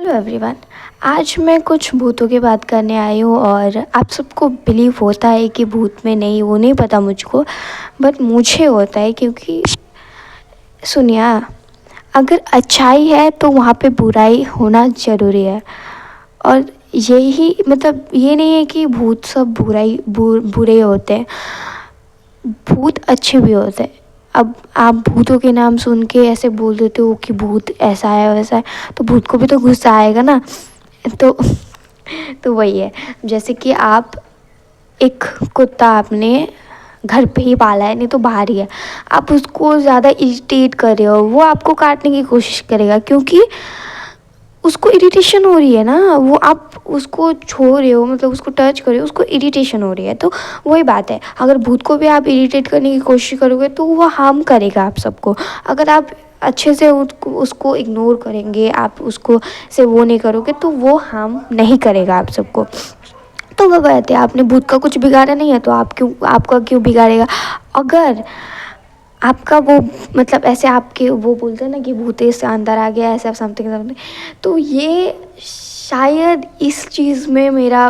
Hello everyone. आज मैं कुछ भूतों की बात करने आई हूँ और आप सबको बिलीव होता है कि भूत में नहीं, वो नहीं पता मुझको, बट मुझे होता है। क्योंकि सुनिए, अगर अच्छाई है तो वहाँ पे बुराई होना ज़रूरी है। और यही मतलब ये नहीं है कि भूत सब बुरे होते हैं, भूत अच्छे भी होते हैं। अब आप भूतों के नाम सुन के ऐसे बोल देते हो कि भूत ऐसा है वैसा है, तो भूत को भी तो गुस्सा आएगा ना। तो तो वही है, जैसे कि आप एक कुत्ता आपने घर पे ही पाला है, नहीं तो बाहर ही है, आप उसको ज़्यादा इरिटेट कर रहे हो, वो आपको काटने की कोशिश करेगा क्योंकि उसको इरिटेशन हो रही है ना। वो आप उसको छू रहे हो, मतलब उसको टच कर रहे हो, उसको इरिटेशन हो रही है। तो वही बात है, अगर भूत को भी आप इरिटेट करने की कोशिश करोगे तो वो हार्म करेगा आप सबको। अगर आप अच्छे से उसको इग्नोर करेंगे, आप उसको से वो नहीं करोगे तो वो हार्म नहीं करेगा आप सबको। तो वो बात है, आपने भूत का कुछ बिगाड़ा नहीं है तो आपका क्यों बिगाड़ेगा। अगर आपका वो मतलब ऐसे आपके वो बोलते हैं ना कि भूत से अंदर आ गया, ऐसा समथिंग समथिंग, तो ये शायद इस चीज़ में मेरा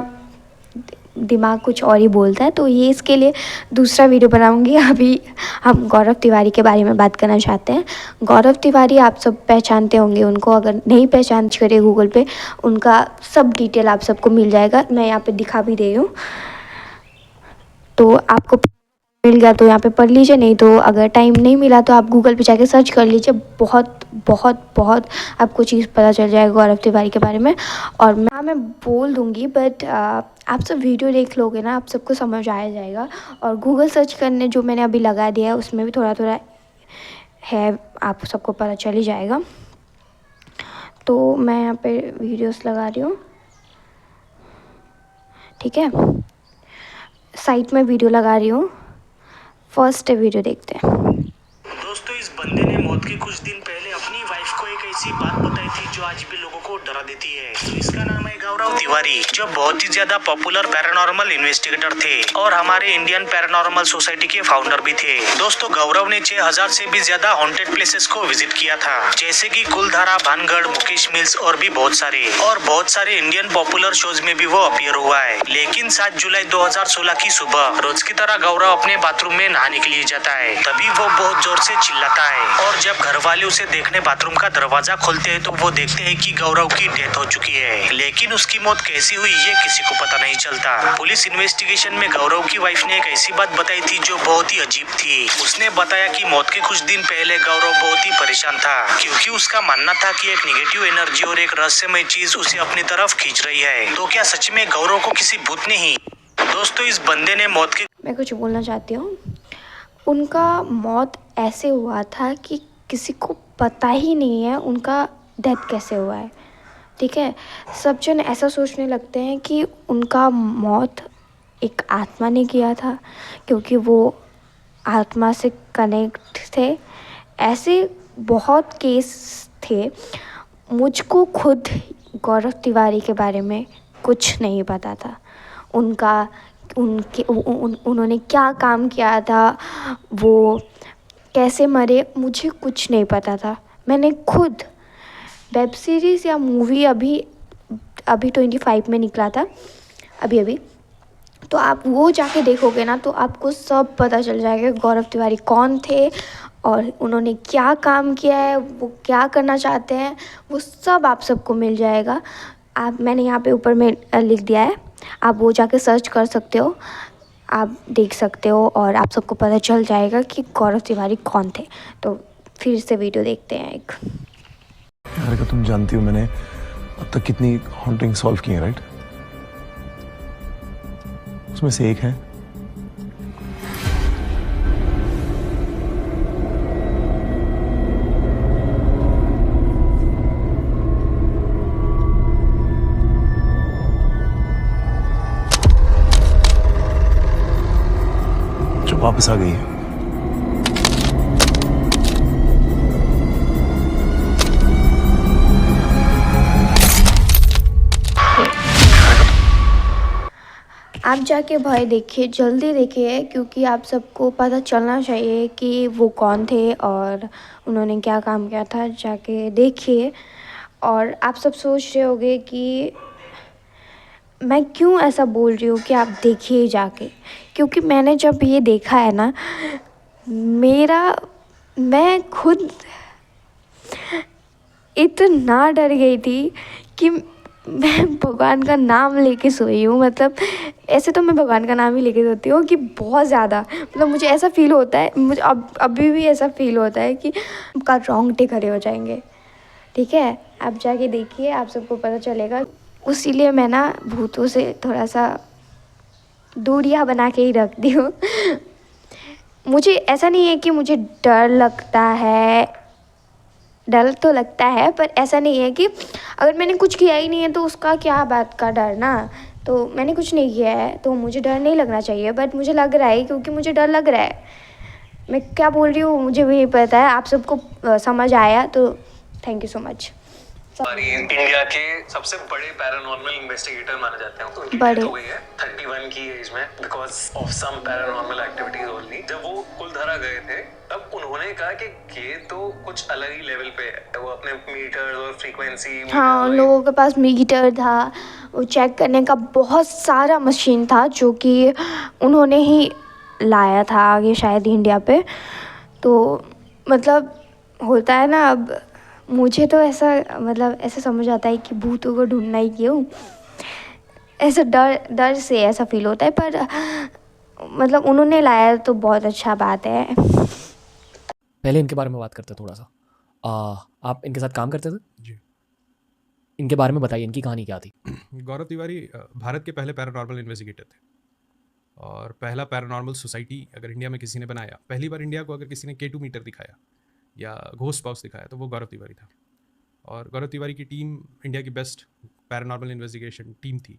दिमाग कुछ और ही बोलता है। तो ये इसके लिए दूसरा वीडियो बनाऊंगी। अभी हम गौरव तिवारी के बारे में बात करना चाहते हैं। गौरव तिवारी आप सब पहचानते होंगे उनको, अगर नहीं पहचान करिए गूगल पे उनका सब डिटेल आप सबको मिल जाएगा। मैं यहाँ पे दिखा भी दे रही हूँ, तो आपको मिल गया तो यहाँ पे पढ़ लीजिए, नहीं तो अगर टाइम नहीं मिला तो आप गूगल पे जाके सर्च कर लीजिए। बहुत बहुत बहुत आपको चीज़ पता चल जाएगा गौरव तिवारी के बारे में। और मैं बोल दूँगी, बट आप सब वीडियो देख लोगे ना, आप सबको समझ आ जाएगा। और गूगल सर्च करने जो मैंने अभी लगा दिया है उसमें भी थोड़ा थोड़ा है, आप सबको पता चल ही जाएगा। तो मैं यहाँ पे वीडियोस लगा रही हूँ, ठीक है। साइट में वीडियो लगा रही हूँ, फर्स्ट वीडियो देखते हैं। दोस्तों, इस बंदे ने मौत के कुछ दिन पहले अपनी वाइफ को एक ऐसी बात बताई थी जो आज भी लोगों को डरा देती है। तो इसका नाम है गौरव तिवारी, जो बहुत ही ज्यादा पॉपुलर पैरानॉर्मल इन्वेस्टिगेटर थे और हमारे इंडियन पैरानॉर्मल सोसाइटी के फाउंडर भी थे। दोस्तों, गौरव ने 6000 से भी ज्यादा हॉन्टेड प्लेसेस को विजिट किया था, जैसे कि कुलधारा, भानगढ़, मुकेश मिल्स और भी बहुत सारे इंडियन पॉपुलर शोज में भी वो अपीयर हुआ है। लेकिन 7 जुलाई 2016 की सुबह रोज की तरह गौरव अपने बाथरूम में नहाने के लिए जाता है। तभी वो बहुत जोर से चिल्लाता है और जब घर वाले उसे देखने बाथरूम का दरवाजा खोलते हैं तो वो देखते हैं कि गौरव की डेथ हो चुकी है। लेकिन उसकी मौत कैसी हुई ये किसी को पता नहीं चलता। पुलिस इन्वेस्टिगेशन में गौरव की वाइफ ने एक ऐसी बात बताई थी जो बहुत ही अजीब थी। उसने बताया कि मौत के कुछ दिन पहले गौरव बहुत ही परेशान था, क्योंकि उसका मानना था कि एक नेगेटिव एनर्जी और एक रहस्यमय चीज उसे अपनी तरफ खींच रही है। तो क्या सच में गौरव को किसी भूत ने ही? दोस्तों, इस बंदे ने मौत के मैं कुछ बोलना चाहती हूँ। उनका मौत ऐसे हुआ था कि किसी को पता ही नहीं है उनका डेथ कैसे हुआ है, ठीक है। सब जन ऐसा सोचने लगते हैं कि उनका मौत एक आत्मा ने किया था, क्योंकि वो आत्मा से कनेक्ट थे। ऐसे बहुत केस थे। मुझको खुद गौरव तिवारी के बारे में कुछ नहीं पता था। उन्होंने क्या काम किया था, वो कैसे मरे, मुझे कुछ नहीं पता था। मैंने खुद वेब सीरीज़ या मूवी अभी 25 में निकला था, अभी तो आप वो जाके देखोगे ना तो आपको सब पता चल जाएगा गौरव तिवारी कौन थे और उन्होंने क्या काम किया है, वो क्या करना चाहते हैं, वो सब आप सबको मिल जाएगा। मैंने यहाँ पे ऊपर में लिख दिया है, आप वो जाके सर्च कर सकते हो, आप देख सकते हो और आप सबको पता चल जाएगा कि गौरव तिवारी कौन थे। तो फिर से वीडियो देखते हैं एक। यार, तुम जानती हो मैंने अब तक कितनी हॉन्टिंग सॉल्व की है, राइट? उसमें से एक है जो वापस आ गई है। आप जाके भय देखिए, जल्दी देखिए, क्योंकि आप सबको पता चलना चाहिए कि वो कौन थे और उन्होंने क्या काम किया था। जाके देखिए और आप सब सोच रहे होंगे कि मैं क्यों ऐसा बोल रही हूँ कि आप देखिए जाके, क्योंकि मैंने जब ये देखा है ना, मैं खुद इतना डर गई थी कि मैं भगवान का नाम लेके सोई हूँ। मतलब ऐसे तो मैं भगवान का नाम ही लेके सोती हूँ कि बहुत ज़्यादा, मतलब मुझे ऐसा फ़ील होता है, मुझे अभी भी ऐसा फ़ील होता है कि आपका रोंगटे खड़े हो जाएंगे। ठीक है, आप जाके देखिए, आप सबको पता चलेगा। उसीलिए मैं ना भूतों से थोड़ा सा दूरियां बना के ही रखती हूँ। मुझे ऐसा नहीं है कि मुझे डर लगता है, डर तो लगता है, पर ऐसा नहीं है कि अगर मैंने कुछ किया ही नहीं है तो उसका क्या बात का डर ना। तो मैंने कुछ नहीं किया है तो मुझे डर नहीं लगना चाहिए, बट मुझे लग रहा है क्योंकि मुझे डर लग रहा है। मैं क्या बोल रही हूँ मुझे भी पता है, आप सबको समझ आया तो थैंक यू सो मच। हमारी इंडिया के सबसे बड़े पैरानॉर्मल इन्वेस्टिगेटर माने जाते हैं, तो उनकी बड़े। डेथ हो गई है 31 की एज में because of some paranormal activities only. जब वो कुलधरा गए थे तब उन्होंने कहा कि ये तो कुछ अलग ही लेवल पे है। वो अपने मीटर और फ्रीक्वेंसी, हाँ, उन लोगों के पास मीटर था, वो चेक करने का बहुत सारा मशीन था जो कि उन्होंने ही लाया था आगे शायद इंडिया पे। तो मतलब होता है ना, अब मुझे तो ऐसा मतलब ऐसा समझ आता है कि भूतों को ढूंढना ही क्यों, ऐसा डर से ऐसा फील होता है। पर मतलब उन्होंने लाया तो बहुत अच्छा बात है। पहले इनके बारे में बात करते हैं थोड़ा सा। आप इनके साथ काम करते थे जी। इनके बारे में बताइए, इनकी कहानी क्या थी? गौरव तिवारी भारत के पहले पैरानॉर्मल इन्वेस्टिगेटर थे और पहला पैरानॉर्मल सोसाइटी अगर इंडिया में किसी ने बनाया, पहली बार इंडिया को अगर किसी ने K2 मीटर दिखाया या घोस्ट बॉक्स दिखाया तो वो गौरव तिवारी था। और गौरव तिवारी की टीम इंडिया की बेस्ट पैरानॉर्मल इन्वेस्टिगेशन टीम थी।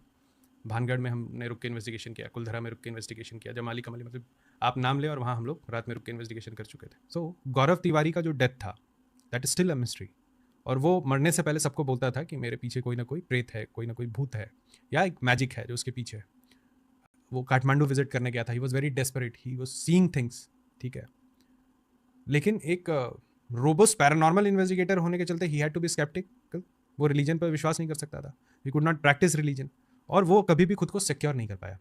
भानगढ़ में हमने रुक के इन्वेस्टिगेशन किया, कुलधरा में रुक के इन्वेस्टिगेशन किया, जमाली कमली, मतलब आप नाम ले और वहाँ हम लोग रात में रुक के इन्वेस्टिगेशन कर चुके थे। सो गौरव तिवारी का जो डेथ था that is still a mystery. और वो मरने से पहले सबको बोलता था कि मेरे पीछे कोई ना कोई प्रेत है, कोई ना कोई भूत है या एक मैजिक है जो उसके पीछे है। वो काठमांडू विजिट करने गया था, he was very desperate, he was seeing things, ठीक है। लेकिन एक रोबस्ट पैरानॉर्मल इन्वेस्टिगेटर होने के चलते he had to be skeptical. वो रिलीजन पर विश्वास नहीं कर सकता था, he could not practice religion, और वो कभी भी खुद को सिक्योर नहीं कर पाया।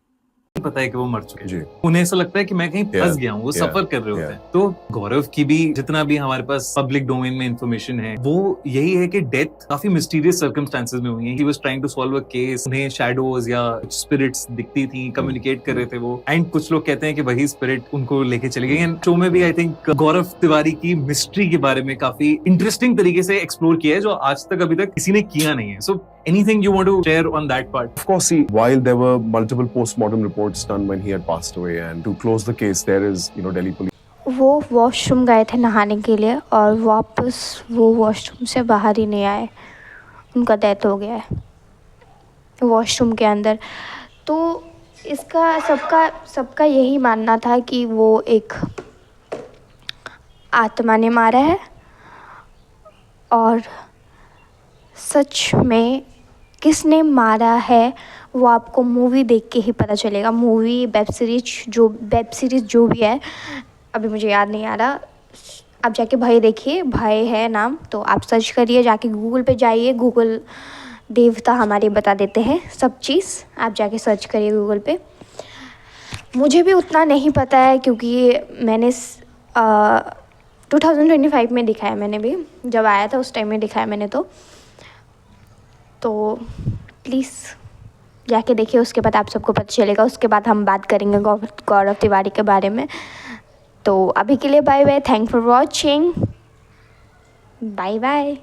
पता है कि वो मर चुके जी। हैं, उन्हें ऐसा लगता है कि मैं कहीं फंस गया हूँ, वो Yeah. सफर कर रहे होते Yeah. हैं। तो गौरव की भी जितना भी हमारे पास पब्लिक डोमेन में इंफॉर्मेशन है वो यही है कि डेथ काफी मिस्टीरियस सर्कमस्टेंसेस में हुई है। He was trying to solve a case, उन्हें शैडोज या स्पिरिट्स दिखती थी, कम्युनिकेट कर रहे थे वो, एंड कुछ लोग कहते हैं कि वही स्पिरिट उनको लेके चली गई। एंड शो में भी आई थिंक गौरव तिवारी की मिस्ट्री के बारे में काफी इंटरेस्टिंग तरीके से एक्सप्लोर किया है जो आज तक अभी तक किसी ने किया नहीं है। सो anything you want to share on that part? Of course, see, while there were multiple post-mortem reports done when he had passed away, and to close the case, there is, Delhi police. वो washroom गए थे नहाने के लिए और वापस वो washroom से बाहर ही नहीं आए, उनका डेथ हो गया है वॉशरूम के अंदर। तो इसका सबका यही मानना था कि वो एक आत्मा ने मारा है, और सच में किसने मारा है वो आपको मूवी देख के ही पता चलेगा। मूवी वेब सीरीज जो भी है, अभी मुझे याद नहीं आ रहा, आप जाके भय देखिए, भय है नाम, तो आप सर्च करिए, जाके गूगल पे जाइए, गूगल देवता हमारे बता देते हैं सब चीज़, आप जाके सर्च करिए गूगल पे। मुझे भी उतना नहीं पता है क्योंकि मैंने 2025 में दिखाया, मैंने भी जब आया था उस टाइम में दिखाया मैंने। तो प्लीज़ जाके देखिए, उसके बाद आप सबको पता चलेगा। उसके बाद हम बात करेंगे गौरव तिवारी के बारे में। तो अभी के लिए bye bye, thank for watching, bye bye.